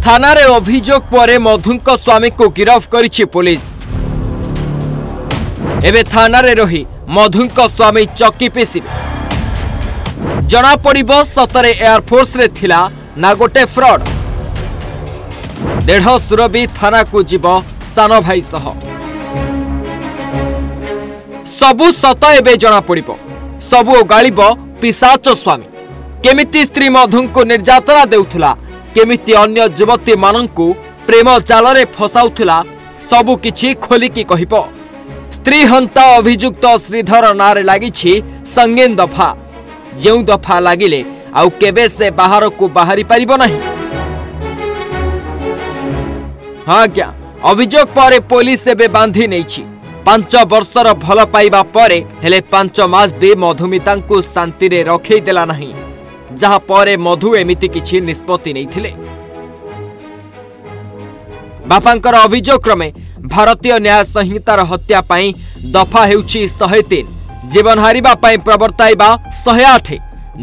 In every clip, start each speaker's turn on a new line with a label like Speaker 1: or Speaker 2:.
Speaker 1: थाना रे अभियोग पर मधुंको स्वामी को गिरफ करिछि पुलिस। एबे थाना रे रही मधुंको स्वामी चौकी पेशी जना पड़िबो सतरे एयरफोर्स रे थिला ना गोटे फ्रॉड। देढ़ सुरभी थाना को जीव सान भाई सह सबु सत एबे जना पड़िबो। सबु गालिब पिशाच स्वामी केमिति स्त्री मधु को निर्यातना देउथुला, केमिति अन्य युवती मानंकु प्रेम जाल रे फसाउथुला सबु किछि खोलिकी कहिबो। स्त्री हंता अभियुक्त श्रीधर नारे लागिछि संगीन दफा। जेउ दफा लागिले आउ केबे से बाहर को बाहरी परिबो नहीं। हाँ क्या अभियोग पर पुलिस एबे बांधी नैछि। 5 वर्षर भल पाइबा परे हेले 5 मास भी मधुमिता को शांति रे रखै देला नहीं, जहा परे मधु एमिति किछि निष्पत्ति नैथिले। बापांकर अभियोग क्रमे भारतीय न्याय संहितार हत्या पाई दफा हेउछि 103, जीवन हारिबा पाई प्रवर्ताइबा 108,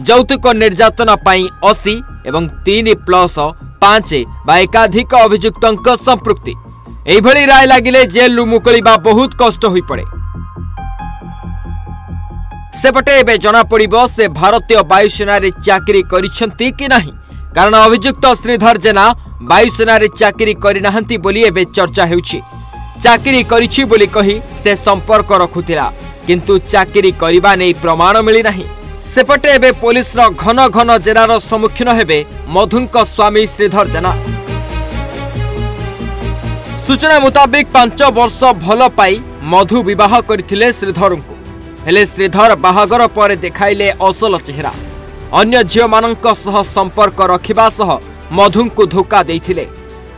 Speaker 1: यौतुक निर्यातना पाई 80 एवं 3+5 बा एकाधिक अभियुक्तଙ୍କ संपृक्ति। एभली राय लागिले जेल मुकलिबा बहुत कष्ट होई पड़े। सेपटे एबे जना पड़िबो से भारतीय वायुसेना रे चाकरी करिसंती कि नहीं, कारण अभियुक्त श्रीधर जेना वायुसेना रे चाकरी करि नाहंती बोली एबे चर्चा हेउछि। चाकरी करिछि बोली कही से संपर्क रखुथिला, किंतु चाकरी करिबा नै प्रमाण मिली नाही। सेपटे एबे पुलिस रो घन घन जेरार सम्मुखीन हेबे मधुंको स्वामी श्रीधर जेना। सूचना मुताबिक 5 वर्ष भल पाई मधु विवाह करथिले श्रीधरଙ୍କୁ, हेले श्रीधर बाहागर पर देखाइले असल चेहरा। अन्य झियो मानंक सह संपर्क रखिबा सह मधुंको धोखा देइथिले।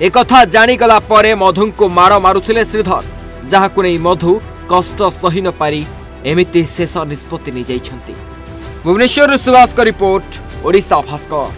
Speaker 1: एकथा जानिगला परे मधुंको मार मारुथिले श्रीधर, जाहाकु नै मधु कष्ट सही न पारी एमिति शेष निष्पत्ति नै जाइछंती। भुवनेश्वर सुभाष का रिपोर्ट, ओडिशा भास्कर।